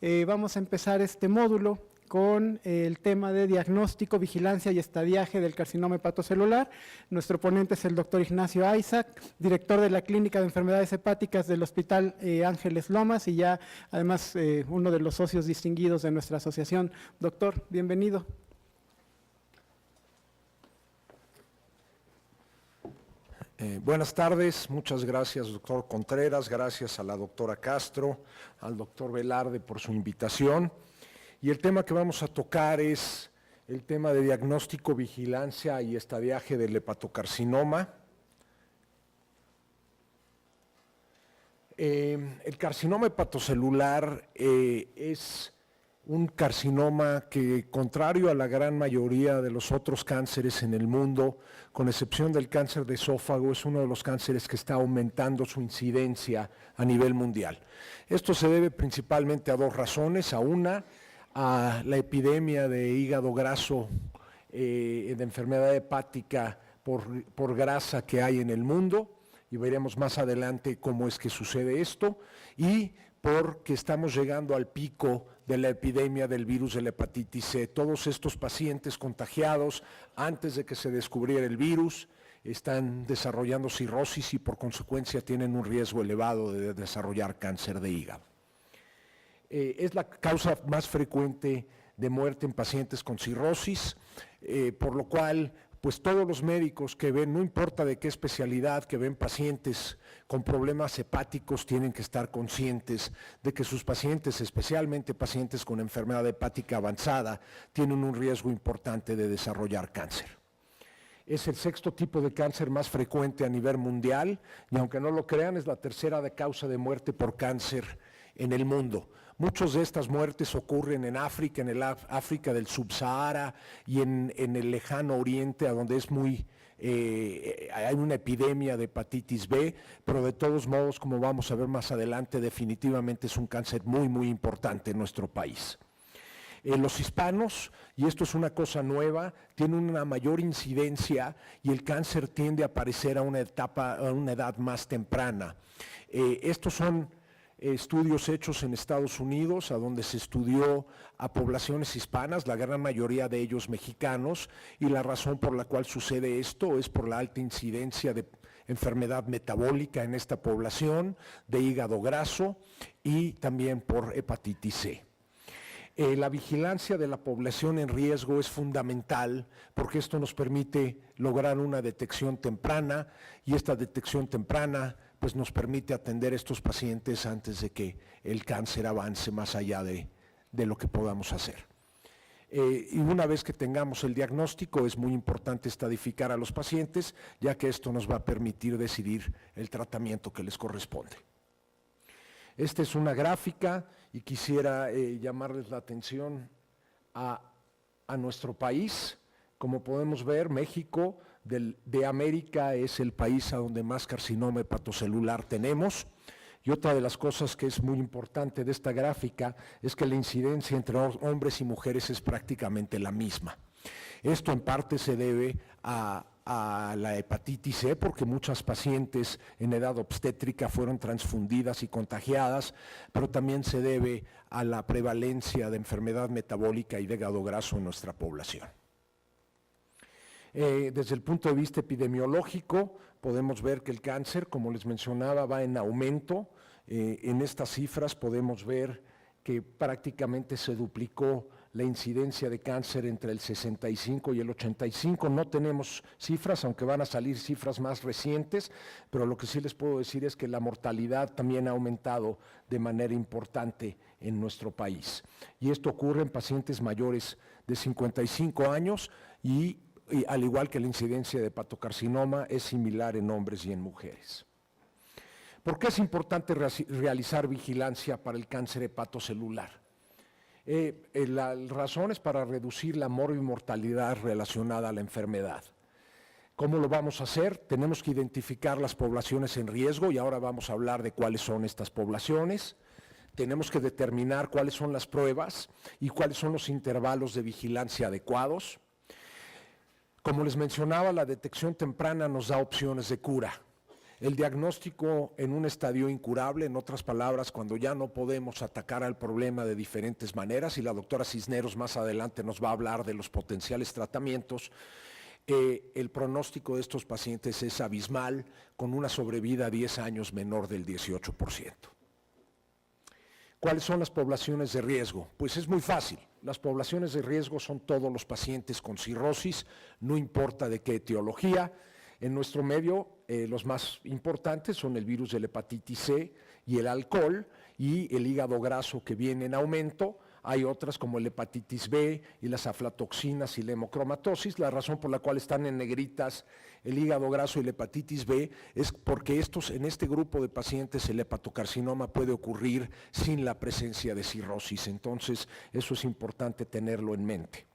Vamos a empezar este módulo con el tema de diagnóstico, vigilancia y estadiaje del carcinoma hepatocelular. Nuestro ponente es el doctor Ignacio Isaac, director de la Clínica de Enfermedades Hepáticas del Hospital Ángeles Lomas y ya además uno de los socios distinguidos de nuestra asociación. Doctor, bienvenido. Buenas tardes, muchas gracias doctor Contreras, gracias a la doctora Castro, al doctor Velarde por su invitación. Y el tema que vamos a tocar es el tema de diagnóstico, vigilancia y estadiaje del hepatocarcinoma. El carcinoma hepatocelular es un carcinoma que, contrario a la gran mayoría de los otros cánceres en el mundo, con excepción del cáncer de esófago, es uno de los cánceres que está aumentando su incidencia a nivel mundial. Esto se debe principalmente a dos razones. A la epidemia de hígado graso, de enfermedad hepática por grasa que hay en el mundo, y veremos más adelante cómo es que sucede esto, y porque estamos llegando al pico de la epidemia del virus de la hepatitis C. Todos estos pacientes contagiados antes de que se descubriera el virus están desarrollando cirrosis y por consecuencia tienen un riesgo elevado de desarrollar cáncer de hígado. Es la causa más frecuente de muerte en pacientes con cirrosis, por lo cual pues todos los médicos que ven, no importa de qué especialidad, que ven pacientes con problemas hepáticos, tienen que estar conscientes de que sus pacientes, especialmente pacientes con enfermedad hepática avanzada, tienen un riesgo importante de desarrollar cáncer. Es el sexto tipo de cáncer más frecuente a nivel mundial y aunque no lo crean, es la tercera causa de muerte por cáncer en el mundo. Muchas de estas muertes ocurren en África, en el África del Subsahara y en el lejano oriente, a donde es hay una epidemia de hepatitis B, pero de todos modos, como vamos a ver más adelante, definitivamente es un cáncer muy, muy importante en nuestro país. Los hispanos, y esto es una cosa nueva, tienen una mayor incidencia y el cáncer tiende a aparecer a una edad más temprana. Estos son estudios hechos en Estados Unidos, a donde se estudió a poblaciones hispanas, la gran mayoría de ellos mexicanos, y la razón por la cual sucede esto es por la alta incidencia de enfermedad metabólica en esta población, de hígado graso y también por hepatitis C. La vigilancia de la población en riesgo es fundamental porque esto nos permite lograr una detección temprana y esta detección temprana pues nos permite atender a estos pacientes antes de que el cáncer avance más allá de lo que podamos hacer. Y una vez que tengamos el diagnóstico es muy importante estadificar a los pacientes, ya que esto nos va a permitir decidir el tratamiento que les corresponde. Esta es una gráfica y quisiera llamarles la atención a nuestro país. Como podemos ver, México de América es el país a donde más carcinoma hepatocelular tenemos. Y otra de las cosas que es muy importante de esta gráfica es que la incidencia entre hombres y mujeres es prácticamente la misma. Esto en parte se debe a la hepatitis C, porque muchas pacientes en edad obstétrica fueron transfundidas y contagiadas, pero también se debe a la prevalencia de enfermedad metabólica y de hígado graso en nuestra población. Desde el punto de vista epidemiológico, podemos ver que el cáncer, como les mencionaba, va en aumento. En estas cifras podemos ver que prácticamente se duplicó la incidencia de cáncer entre el 65 y el 85. No tenemos cifras, aunque van a salir cifras más recientes, pero lo que sí les puedo decir es que la mortalidad también ha aumentado de manera importante en nuestro país. Y esto ocurre en pacientes mayores de 55 años y al igual que la incidencia de hepatocarcinoma es similar en hombres y en mujeres. ¿Por qué es importante realizar vigilancia para el cáncer hepatocelular? La razón es para reducir la morbimortalidad relacionada a la enfermedad. ¿Cómo lo vamos a hacer? Tenemos que identificar las poblaciones en riesgo y ahora vamos a hablar de cuáles son estas poblaciones. Tenemos que determinar cuáles son las pruebas y cuáles son los intervalos de vigilancia adecuados. Como les mencionaba, la detección temprana nos da opciones de cura. El diagnóstico en un estadio incurable, en otras palabras, cuando ya no podemos atacar al problema de diferentes maneras, y la doctora Cisneros más adelante nos va a hablar de los potenciales tratamientos, el pronóstico de estos pacientes es abismal, con una sobrevida a 10 años menor del 18%. ¿Cuáles son las poblaciones de riesgo? Pues es muy fácil. Las poblaciones de riesgo son todos los pacientes con cirrosis, no importa de qué etiología. En nuestro medio, los más importantes son el virus de la hepatitis C y el alcohol y el hígado graso que viene en aumento. Hay otras como el hepatitis B y las aflatoxinas y la hemocromatosis. La razón por la cual están en negritas el hígado graso y la hepatitis B es porque en este grupo de pacientes el hepatocarcinoma puede ocurrir sin la presencia de cirrosis. Entonces, eso es importante tenerlo en mente.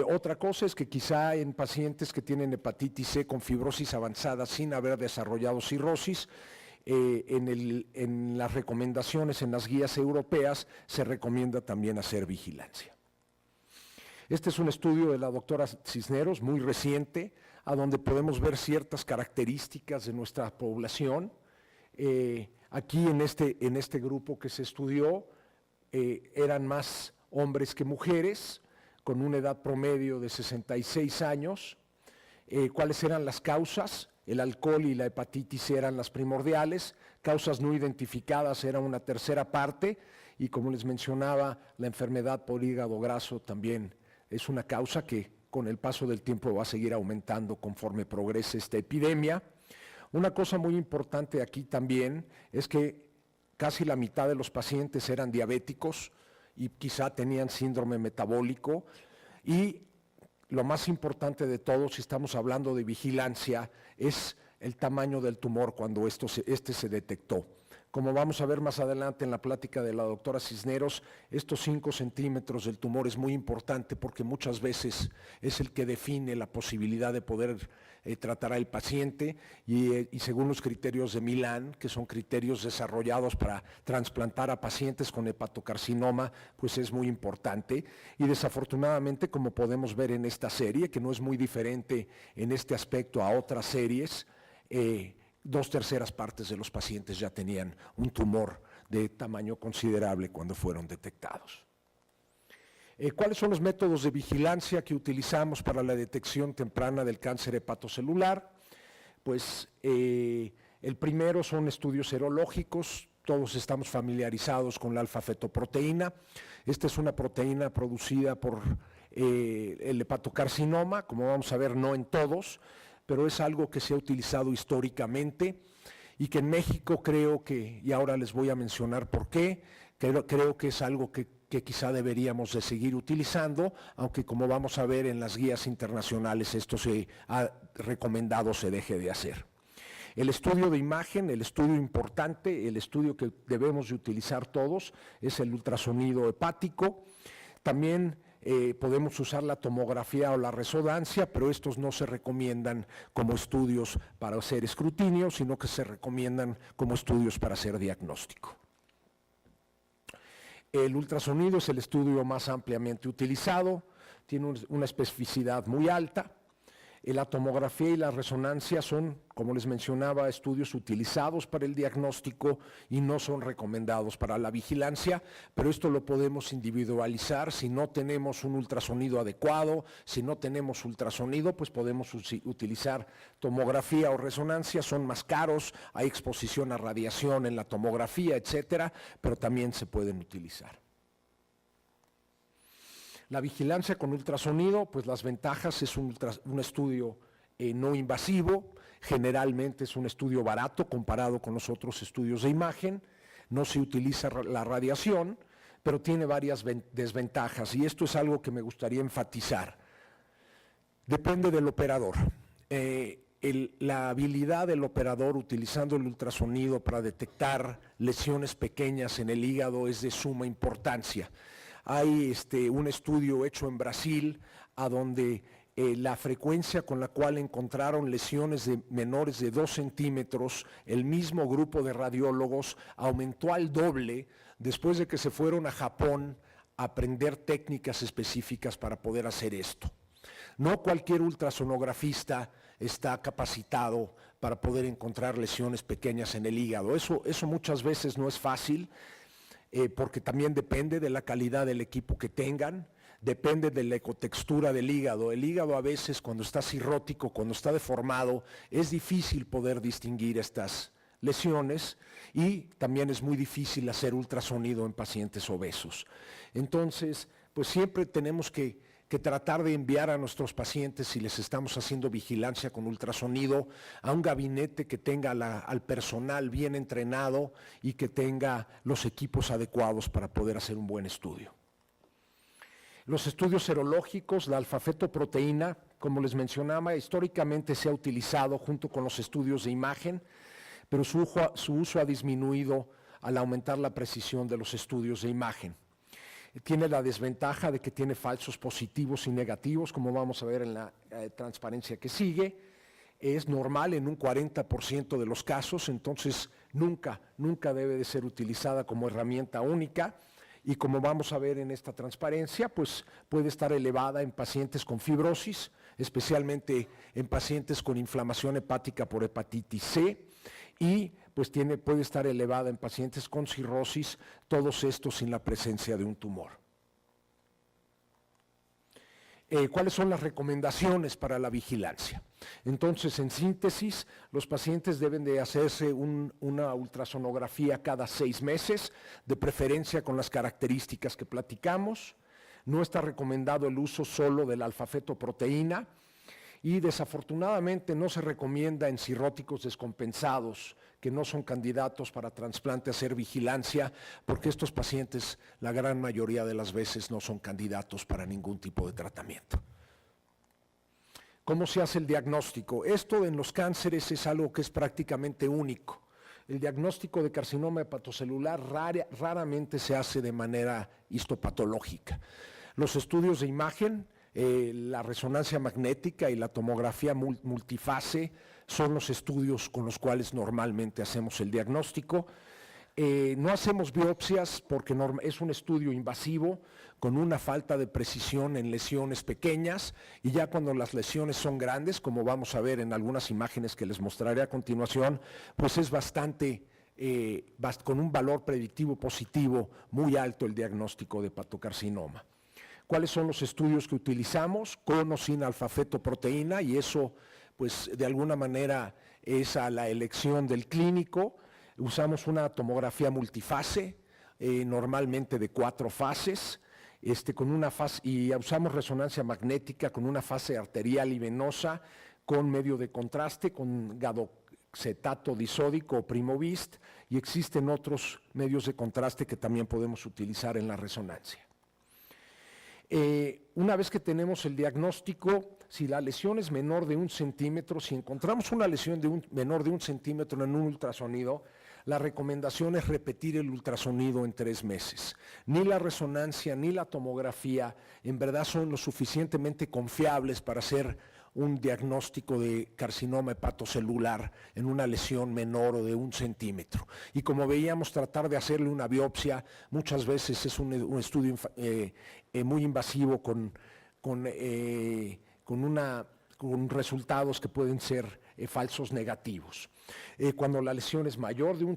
Otra cosa es que quizá en pacientes que tienen hepatitis C con fibrosis avanzada sin haber desarrollado cirrosis, en las recomendaciones, en las guías europeas, se recomienda también hacer vigilancia. Este es un estudio de la doctora Cisneros, muy reciente, a donde podemos ver ciertas características de nuestra población. Aquí en este grupo que se estudió, eran más hombres que mujeres, con una edad promedio de 66 años. ¿Cuáles eran las causas? El alcohol y la hepatitis C eran las primordiales, causas no identificadas era una tercera parte y como les mencionaba, la enfermedad por hígado graso también es una causa que con el paso del tiempo va a seguir aumentando conforme progrese esta epidemia. Una cosa muy importante aquí también es que casi la mitad de los pacientes eran diabéticos y quizá tenían síndrome metabólico y lo más importante de todo, si estamos hablando de vigilancia, es el tamaño del tumor cuando este se detectó. Como vamos a ver más adelante en la plática de la doctora Cisneros, estos 5 centímetros del tumor es muy importante porque muchas veces es el que define la posibilidad de poder tratar al paciente y según los criterios de Milán, que son criterios desarrollados para trasplantar a pacientes con hepatocarcinoma, pues es muy importante. Y desafortunadamente, como podemos ver en esta serie, que no es muy diferente en este aspecto a otras series, 2/3 partes de los pacientes ya tenían un tumor de tamaño considerable cuando fueron detectados. ¿Cuáles son los métodos de vigilancia que utilizamos para la detección temprana del cáncer hepatocelular? Pues el primero son estudios serológicos. Todos estamos familiarizados con la alfa-fetoproteína. Esta es una proteína producida por el hepatocarcinoma, como vamos a ver, no en todos, pero es algo que se ha utilizado históricamente y que en México creo que, y ahora les voy a mencionar por qué, creo que es algo que quizá deberíamos de seguir utilizando, aunque como vamos a ver en las guías internacionales esto se ha recomendado se deje de hacer. El estudio de imagen, el estudio importante, el estudio que debemos de utilizar todos es el ultrasonido hepático. También podemos usar la tomografía o la resonancia, pero estos no se recomiendan como estudios para hacer escrutinio, sino que se recomiendan como estudios para hacer diagnóstico. El ultrasonido es el estudio más ampliamente utilizado, tiene una especificidad muy alta. La tomografía y la resonancia son, como les mencionaba, estudios utilizados para el diagnóstico y no son recomendados para la vigilancia, pero esto lo podemos individualizar. Si no tenemos un ultrasonido adecuado, si no tenemos ultrasonido, pues podemos utilizar tomografía o resonancia, son más caros, hay exposición a radiación en la tomografía, etcétera, pero también se pueden utilizar. La vigilancia con ultrasonido, pues las ventajas es un estudio no invasivo, generalmente es un estudio barato comparado con los otros estudios de imagen, no se utiliza la radiación, pero tiene varias desventajas y esto es algo que me gustaría enfatizar. Depende del operador. La habilidad del operador utilizando el ultrasonido para detectar lesiones pequeñas en el hígado es de suma importancia. Hay un estudio hecho en Brasil a donde la frecuencia con la cual encontraron lesiones menores de 2 centímetros, el mismo grupo de radiólogos aumentó al doble después de que se fueron a Japón a aprender técnicas específicas para poder hacer esto. No cualquier ultrasonografista está capacitado para poder encontrar lesiones pequeñas en el hígado. Eso muchas veces no es fácil, porque también depende de la calidad del equipo que tengan, depende de la ecotextura del hígado. El hígado a veces, cuando está cirrótico, cuando está deformado, es difícil poder distinguir estas lesiones, y también es muy difícil hacer ultrasonido en pacientes obesos. Entonces, pues siempre tenemos que tratar de enviar a nuestros pacientes, si les estamos haciendo vigilancia con ultrasonido, a un gabinete que tenga al personal bien entrenado y que tenga los equipos adecuados para poder hacer un buen estudio. Los estudios serológicos, la alfa-fetoproteína, como les mencionaba, históricamente se ha utilizado junto con los estudios de imagen, pero su uso ha disminuido al aumentar la precisión de los estudios de imagen. Tiene la desventaja de que tiene falsos positivos y negativos, como vamos a ver en la transparencia que sigue. Es normal en un 40% de los casos, entonces nunca debe de ser utilizada como herramienta única. Y como vamos a ver en esta transparencia, pues puede estar elevada en pacientes con fibrosis, especialmente en pacientes con inflamación hepática por hepatitis C, y pues puede estar elevada en pacientes con cirrosis, todos estos sin la presencia de un tumor. ¿Cuáles son las recomendaciones para la vigilancia? Entonces, en síntesis, los pacientes deben de hacerse una ultrasonografía cada 6 meses, de preferencia con las características que platicamos. No está recomendado el uso solo de la alfa-fetoproteína, y desafortunadamente no se recomienda en cirróticos descompensados que no son candidatos para trasplante hacer vigilancia, porque estos pacientes la gran mayoría de las veces no son candidatos para ningún tipo de tratamiento. ¿Cómo se hace el diagnóstico? Esto en los cánceres es algo que es prácticamente único. El diagnóstico de carcinoma hepatocelular raramente se hace de manera histopatológica. Los estudios de imagen, la resonancia magnética y la tomografía multifase son los estudios con los cuales normalmente hacemos el diagnóstico. No hacemos biopsias porque es un estudio invasivo con una falta de precisión en lesiones pequeñas, y ya cuando las lesiones son grandes, como vamos a ver en algunas imágenes que les mostraré a continuación, pues es con un valor predictivo positivo muy alto el diagnóstico de hepatocarcinoma. ¿Cuáles son los estudios que utilizamos? Con o sin alfa-fetoproteína, y eso pues de alguna manera es a la elección del clínico. Usamos una tomografía multifase, normalmente de 4 fases, y usamos resonancia magnética con una fase arterial y venosa, con medio de contraste, con gadoxetato disódico o Primovist, y existen otros medios de contraste que también podemos utilizar en la resonancia. Una vez que tenemos el diagnóstico, si la lesión es menor de 1 centímetro, si encontramos una lesión menor de 1 centímetro en un ultrasonido, la recomendación es repetir el ultrasonido en 3 meses. Ni la resonancia ni la tomografía en verdad son lo suficientemente confiables para hacer un diagnóstico de carcinoma hepatocelular en una lesión menor o de 1 centímetro. Y como veíamos, tratar de hacerle una biopsia muchas veces es un estudio muy invasivo con resultados que pueden ser falsos negativos. Cuando la lesión es mayor de 1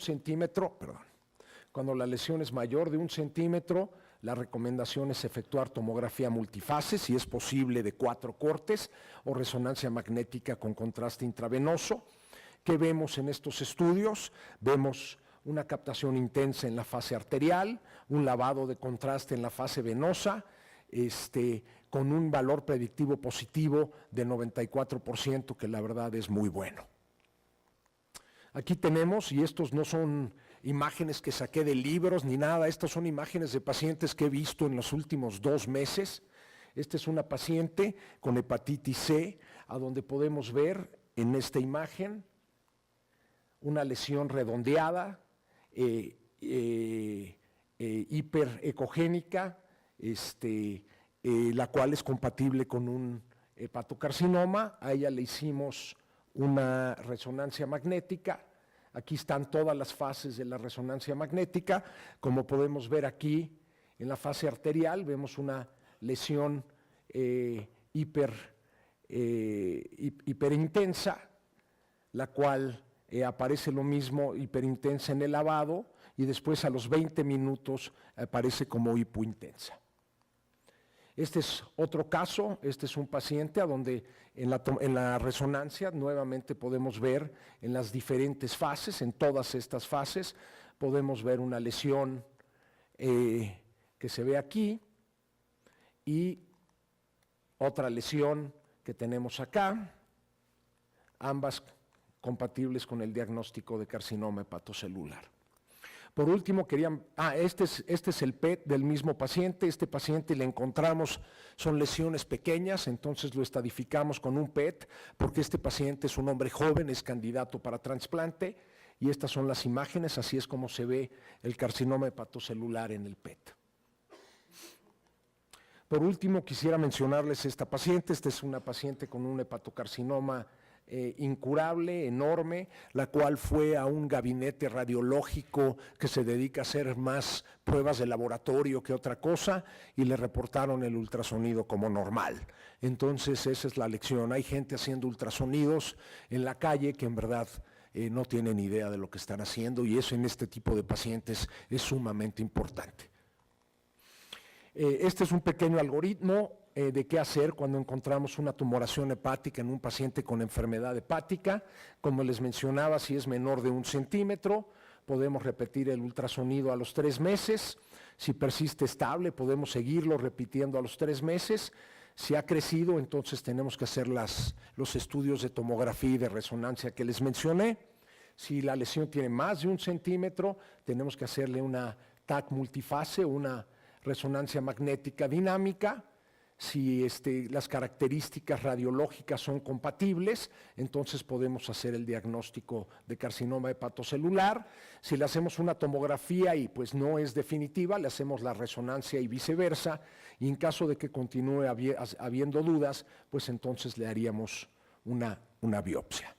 centímetro, la recomendación es efectuar tomografía multifase, si es posible de 4 cortes, o resonancia magnética con contraste intravenoso. ¿Qué vemos en estos estudios? Vemos una captación intensa en la fase arterial, un lavado de contraste en la fase venosa, con un valor predictivo positivo de 94%, que la verdad es muy bueno. Aquí tenemos, y estos no son imágenes que saqué de libros ni nada, estas son imágenes de pacientes que he visto en los últimos 2 meses. Esta es una paciente con hepatitis C, a donde podemos ver en esta imagen una lesión redondeada, hiperecogénica, la cual es compatible con un hepatocarcinoma. A ella le hicimos una resonancia magnética. Aquí están todas las fases de la resonancia magnética. Como podemos ver aquí, en la fase arterial vemos una lesión hiperintensa, la cual aparece lo mismo, hiperintensa en el lavado, y después a los 20 minutos aparece como hipointensa. Este es otro caso, este es un paciente a donde en la resonancia nuevamente podemos ver en las diferentes fases, en todas estas fases, podemos ver una lesión que se ve aquí y otra lesión que tenemos acá, ambas compatibles con el diagnóstico de carcinoma hepatocelular. Por último, este es el PET del mismo paciente. Este paciente le encontramos, son lesiones pequeñas, entonces lo estadificamos con un PET, porque este paciente es un hombre joven, es candidato para trasplante, y estas son las imágenes, así es como se ve el carcinoma hepatocelular en el PET. Por último, quisiera mencionarles esta paciente. Esta es una paciente con un hepatocarcinoma incurable, enorme, la cual fue a un gabinete radiológico que se dedica a hacer más pruebas de laboratorio que otra cosa, y le reportaron el ultrasonido como normal. Entonces esa es la lección. Hay gente haciendo ultrasonidos en la calle que en verdad no tienen idea de lo que están haciendo, y eso en este tipo de pacientes es sumamente importante. Este es un pequeño algoritmo de qué hacer cuando encontramos una tumoración hepática en un paciente con enfermedad hepática. Como les mencionaba, si es menor de 1 centímetro, podemos repetir el ultrasonido a los 3 meses. Si persiste estable, podemos seguirlo repitiendo a los 3 meses. Si ha crecido, entonces tenemos que hacer los estudios de tomografía y de resonancia que les mencioné. Si la lesión tiene más de 1 centímetro, tenemos que hacerle una TAC multifase, una resonancia magnética dinámica. Si las características radiológicas son compatibles, entonces podemos hacer el diagnóstico de carcinoma hepatocelular. Si le hacemos una tomografía y pues no es definitiva, le hacemos la resonancia y viceversa, y en caso de que continúe habiendo dudas, pues entonces le haríamos una biopsia.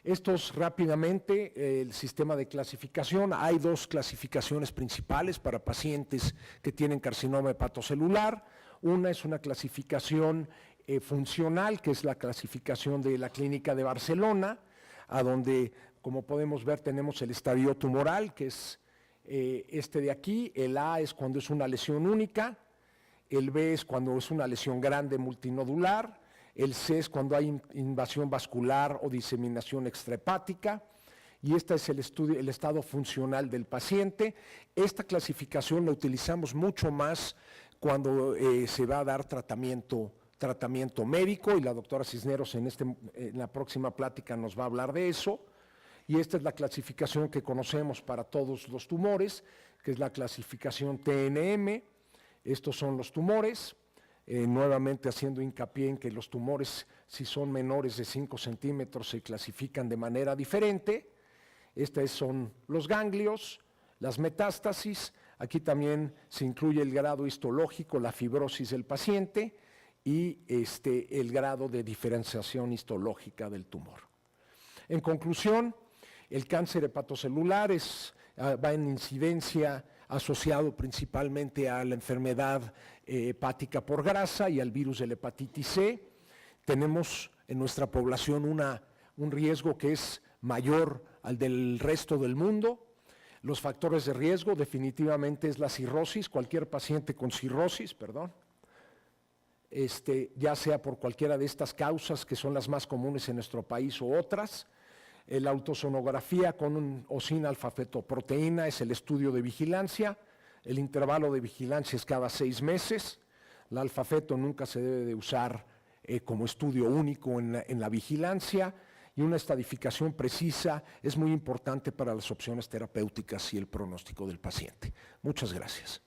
Esto es rápidamente el sistema de clasificación. Hay 2 clasificaciones principales para pacientes que tienen carcinoma hepatocelular. Una es una clasificación funcional, que es la clasificación de la Clínica de Barcelona, a donde, como podemos ver, tenemos el estadio tumoral, que es este de aquí. El A es cuando es una lesión única, el B es cuando es una lesión grande multinodular, el C es cuando hay invasión vascular o diseminación extrahepática, y este es el estado funcional del paciente. Esta clasificación la utilizamos mucho más cuando se va a dar tratamiento médico, y la doctora Cisneros en la próxima plática nos va a hablar de eso. Y esta es la clasificación que conocemos para todos los tumores, que es la clasificación TNM. Estos son los tumores. Nuevamente haciendo hincapié en que los tumores, si son menores de 5 centímetros, se clasifican de manera diferente. Estos son los ganglios, las metástasis. Aquí también se incluye el grado histológico, la fibrosis del paciente, y el grado de diferenciación histológica del tumor. En conclusión, el cáncer hepatocelular va en incidencia asociado principalmente a la enfermedad hepática por grasa y al virus de la hepatitis C. Tenemos en nuestra población un riesgo que es mayor al del resto del mundo. Los factores de riesgo definitivamente es la cirrosis, cualquier paciente con cirrosis, ya sea por cualquiera de estas causas que son las más comunes en nuestro país o otras. La ultrasonografía con osin-alfa-fetoproteína es el estudio de vigilancia. El intervalo de vigilancia es cada 6 meses. La alfa-feto nunca se debe de usar como estudio único en la vigilancia, y una estadificación precisa es muy importante para las opciones terapéuticas y el pronóstico del paciente. Muchas gracias.